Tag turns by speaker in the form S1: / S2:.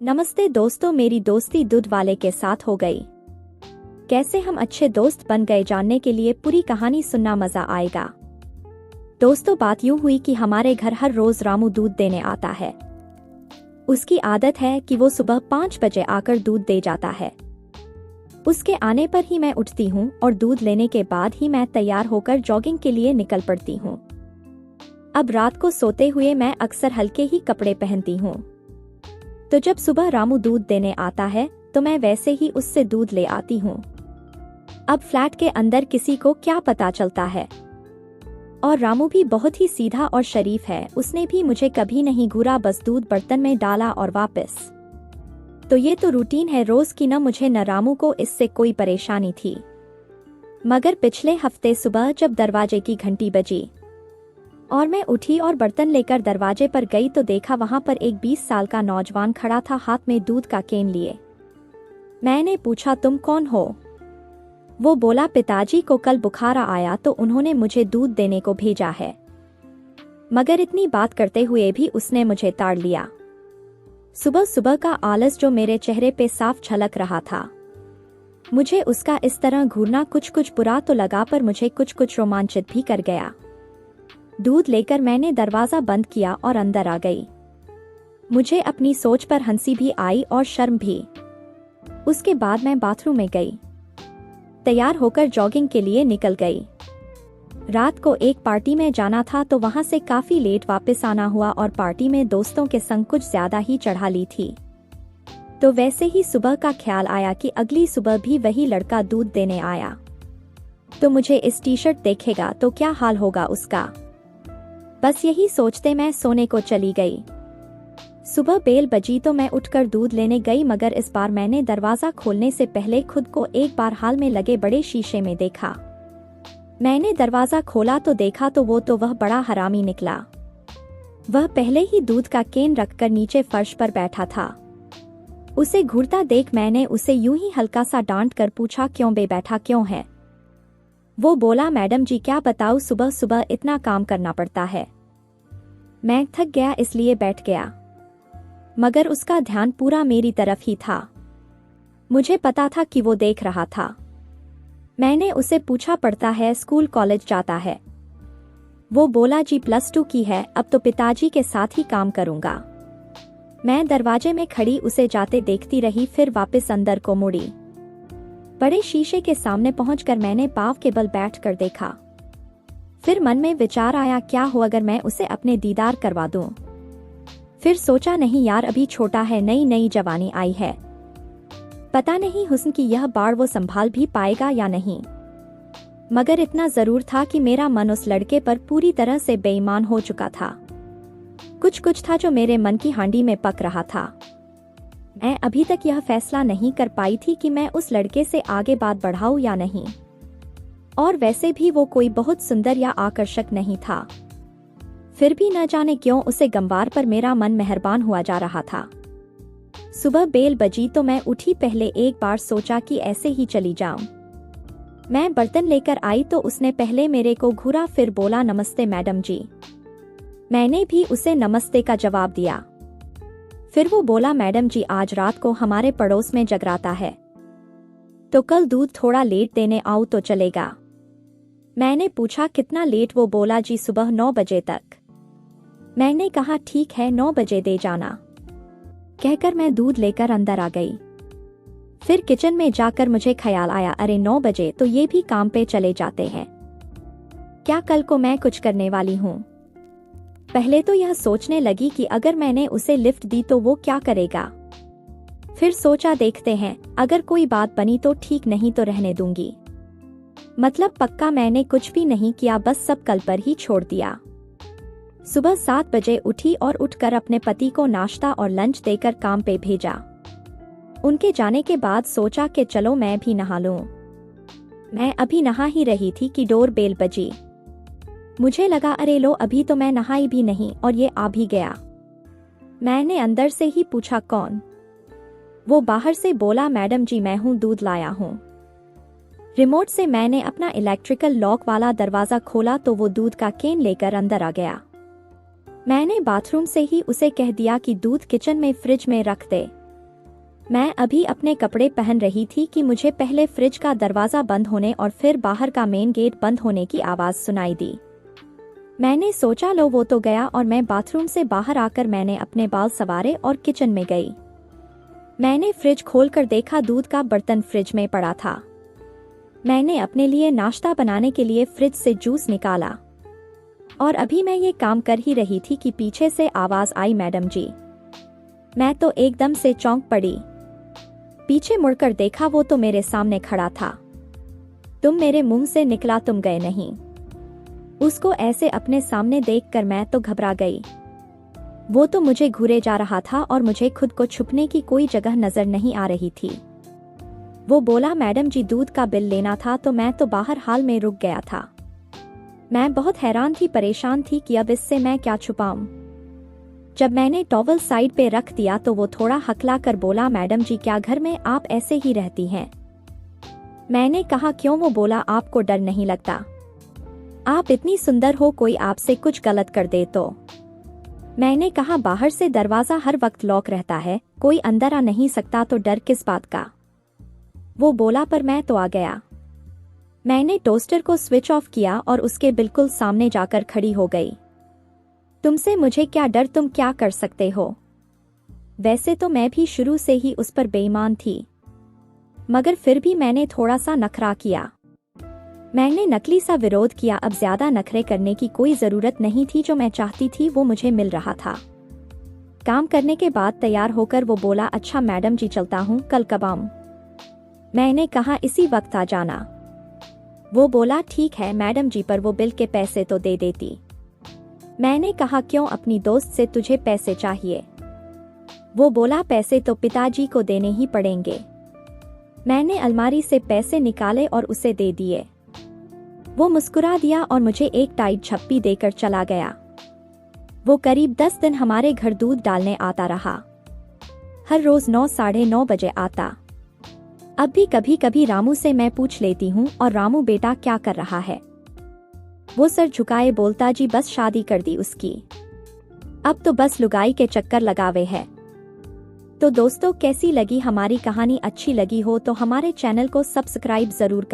S1: नमस्ते दोस्तों, मेरी दोस्ती दूध वाले के साथ हो गई। कैसे हम अच्छे दोस्त बन गए, जानने के लिए पूरी कहानी सुनना, मजा आएगा। दोस्तों, बात यूं हुई कि हमारे घर हर रोज रामू दूध देने आता है। उसकी आदत है कि वो सुबह 5 बजे आकर दूध दे जाता है। उसके आने पर ही मैं उठती हूँ और दूध लेने के बाद ही मैं तैयार होकर जॉगिंग के लिए निकल पड़ती हूँ। अब रात को सोते हुए मैं अक्सर हल्के ही कपड़े पहनती हूँ, तो जब सुबह रामू दूध देने आता है तो मैं वैसे ही उससे दूध ले आती हूँ। अब फ्लैट के अंदर किसी को क्या पता चलता है। और रामू भी बहुत ही सीधा और शरीफ है, उसने भी मुझे कभी नहीं घूरा, बस दूध बर्तन में डाला और वापस। तो ये तो रूटीन है रोज की, न मुझे न रामू को इससे कोई परेशानी थी। मगर पिछले हफ्ते सुबह जब दरवाजे की घंटी बजी और मैं उठी और बर्तन लेकर दरवाजे पर गई तो देखा वहां पर एक 20 साल का नौजवान खड़ा था, हाथ में दूध का केन लिए। मैंने पूछा, तुम कौन हो? वो बोला, पिताजी को कल बुखार आया तो उन्होंने मुझे दूध देने को भेजा है। मगर इतनी बात करते हुए भी उसने मुझे ताड़ लिया। सुबह सुबह का आलस जो मेरे चेहरे पे साफ झलक रहा था। मुझे उसका इस तरह घूरना कुछ बुरा तो लगा, पर मुझे कुछ रोमांचित भी कर गया। दूध लेकर मैंने दरवाजा बंद किया और अंदर आ गई। मुझे अपनी सोच पर हंसी भी आई और शर्म भी। उसके बाद मैं बाथरूम में गई, तैयार होकर जॉगिंग के लिए निकल गई। रात को एक पार्टी में जाना था तो वहां से काफी लेट वापस आना हुआ और पार्टी में दोस्तों के संग कुछ ज्यादा ही चढ़ा ली थी। तो वैसे ही सुबह का ख्याल आया कि अगली सुबह भी वही लड़का दूध देने आया तो मुझे इस टी-शर्ट देखेगा तो क्या हाल होगा उसका। बस यही सोचते मैं सोने को चली गई। सुबह बेल बजी तो मैं उठकर दूध लेने गई, मगर इस बार मैंने दरवाजा खोलने से पहले खुद को एक बार हाल में लगे बड़े शीशे में देखा। मैंने दरवाजा खोला तो देखा तो वह बड़ा हरामी निकला। वह पहले ही दूध का केन रखकर नीचे फर्श पर बैठा था। उसे घूरता देख मैंने उसे यूं ही हल्का सा डांट कर पूछा, क्यों बे बैठा क्यों है? वो बोला, मैडम जी क्या बताऊं, सुबह सुबह इतना काम करना पड़ता है। मैं थक गया इसलिए बैठ गया, मगर उसका ध्यान पूरा मेरी तरफ ही था। मुझे पता था कि वो देख रहा था। मैंने उसे पूछा, पढ़ता है, स्कूल कॉलेज जाता है? वो बोला, जी +2 की है, अब तो पिताजी के साथ ही काम करूंगा। मैं दरवाजे में खड़ी उसे जाते देखती रही, फिर वापस अंदर को मुड़ी। बड़े शीशे के सामने पहुंचकर मैंने पाँव के बल बैठकर देखा। फिर मन में विचार आया, क्या हो अगर मैं उसे अपने दीदार करवा दूं। फिर सोचा, नहीं यार, अभी छोटा है, नई जवानी आई है, पता नहीं हुस्न की यह बाढ़ वो संभाल भी पाएगा या नहीं। मगर इतना जरूर था कि मेरा मन उस लड़के पर पूरी तरह से बेईमान हो चुका था। कुछ था जो मेरे मन की हांडी में पक रहा था। मैं अभी तक यह फैसला नहीं कर पाई थी कि मैं उस लड़के से आगे बात बढ़ाऊं या नहीं। और वैसे भी वो कोई बहुत सुंदर या आकर्षक नहीं था। फिर भी न जाने क्यों उसे गंवार पर मेरा मन मेहरबान हुआ जा रहा था। सुबह बेल बजी तो मैं उठी, पहले एक बार सोचा कि ऐसे ही चली जाऊं। मैं बर्तन लेकर आई तो उसने पहले मेरे को घूरा, फिर बोला, नमस्ते मैडम जी। मैंने भी उसे नमस्ते का जवाब दिया। फिर वो बोला, मैडम जी आज रात को हमारे पड़ोस में जगराता है, तो कल दूध थोड़ा लेट देने आऊं तो चलेगा? मैंने पूछा, कितना लेट? वो बोला, जी सुबह 9 बजे तक। मैंने कहा, ठीक है 9 बजे दे जाना। कहकर मैं दूध लेकर अंदर आ गई। फिर किचन में जाकर मुझे ख्याल आया, अरे 9 बजे तो ये भी काम पे चले जाते हैं, क्या कल को मैं कुछ करने वाली हूँ? पहले तो यह सोचने लगी कि अगर मैंने उसे लिफ्ट दी तो वो क्या करेगा। फिर सोचा, देखते हैं, अगर कोई बात बनी तो ठीक, नहीं तो रहने दूंगी। मतलब पक्का मैंने कुछ भी नहीं किया, बस सब कल पर ही छोड़ दिया। सुबह 7 बजे उठी और उठकर अपने पति को नाश्ता और लंच देकर काम पे भेजा। उनके जाने के बाद सोचा कि चलो मैं भी नहा लूं। मैं अभी नहा ही रही थी कि डोर बेल बजी। मुझे लगा, अरे लो, अभी तो मैं नहाई भी नहीं और ये आ भी गया। मैंने अंदर से ही पूछा, कौन? वो बाहर से बोला, मैडम जी मैं हूँ, दूध लाया हूँ। रिमोट से मैंने अपना इलेक्ट्रिकल लॉक वाला दरवाजा खोला तो वो दूध का केन लेकर अंदर आ गया। मैंने बाथरूम से ही उसे कह दिया कि दूध किचन में फ्रिज में रख दे। मैं अभी अपने कपड़े पहन रही थी कि मुझे पहले फ्रिज का दरवाज़ा बंद होने और फिर बाहर का मेन गेट बंद होने की आवाज़ सुनाई दी। मैंने सोचा लो वो तो गया और मैं बाथरूम से बाहर आकर मैंने अपने बाल संवारे और किचन में गई। मैंने फ्रिज खोलकर देखा दूध का बर्तन फ्रिज में पड़ा था। मैंने अपने लिए नाश्ता बनाने के लिए फ्रिज से जूस निकाला और अभी मैं ये काम कर ही रही थी कि पीछे से आवाज़ आई, मैडम जी। मैं तो एकदम से चौंक पड़ी। पीछे मुड़कर देखा वो तो मेरे सामने खड़ा था। तुम मेरे मुंह से निकला तुम गए नहीं। उसको ऐसे अपने सामने देखकर मैं तो घबरा गई। वो तो मुझे घूरे जा रहा था और मुझे खुद को छुपने की कोई जगह नजर नहीं आ रही थी। वो बोला, मैडम जी दूध का बिल लेना था, तो मैं तो बाहर हाल में रुक गया था। मैं बहुत हैरान थी, परेशान थी कि अब इससे मैं क्या छुपाऊं। जब मैंने टॉवल साइड पे रख दिया तो वो थोड़ा हकला कर बोला, मैडम जी क्या घर में आप ऐसे ही रहती हैं? मैंने कहा क्यों? वो बोला, आपको डर नहीं लगता? आप इतनी सुंदर हो, कोई आपसे कुछ गलत कर दे तो? मैंने कहा बाहर से दरवाजा हर वक्त लॉक रहता है, कोई अंदर आ नहीं सकता, तो डर किस बात का? वो बोला, पर मैं तो आ गया। मैंने टोस्टर को स्विच ऑफ किया और उसके बिल्कुल सामने जाकर खड़ी हो गई। तुमसे मुझे क्या डर, तुम क्या कर सकते हो? वैसे तो मैं भी शुरू से ही उस पर बेईमान थी, मगर फिर भी मैंने थोड़ा सा नखरा किया। मैंने नकली सा विरोध किया। अब ज्यादा नखरे करने की कोई जरूरत नहीं थी, जो मैं चाहती थी वो मुझे मिल रहा था। काम करने के बाद तैयार होकर वो बोला, अच्छा मैडम जी चलता हूँ, कल कब आऊं? मैंने कहा इसी वक्त आ जाना। वो बोला ठीक है मैडम जी, पर वो बिल के पैसे तो दे देती। मैंने कहा क्यों, अपनी दोस्त से तुझे पैसे चाहिए? वो बोला पैसे तो पिताजी को देने ही पड़ेंगे। मैंने अलमारी से पैसे निकाले और उसे दे दिए। वो मुस्कुरा दिया और मुझे एक टाइट झप्पी देकर चला गया। वो करीब 10 दिन हमारे घर दूध डालने आता रहा। हर रोज 9 साढ़े 9 बजे आता। अब भी कभी कभी रामू से मैं पूछ लेती हूँ, और रामू बेटा क्या कर रहा है? वो सर झुकाए बोलता, जी बस शादी कर दी उसकी, अब तो बस लुगाई के चक्कर लगावे है। तो दोस्तों कैसी लगी हमारी कहानी? अच्छी लगी हो तो हमारे चैनल को सब्सक्राइब जरूर करें।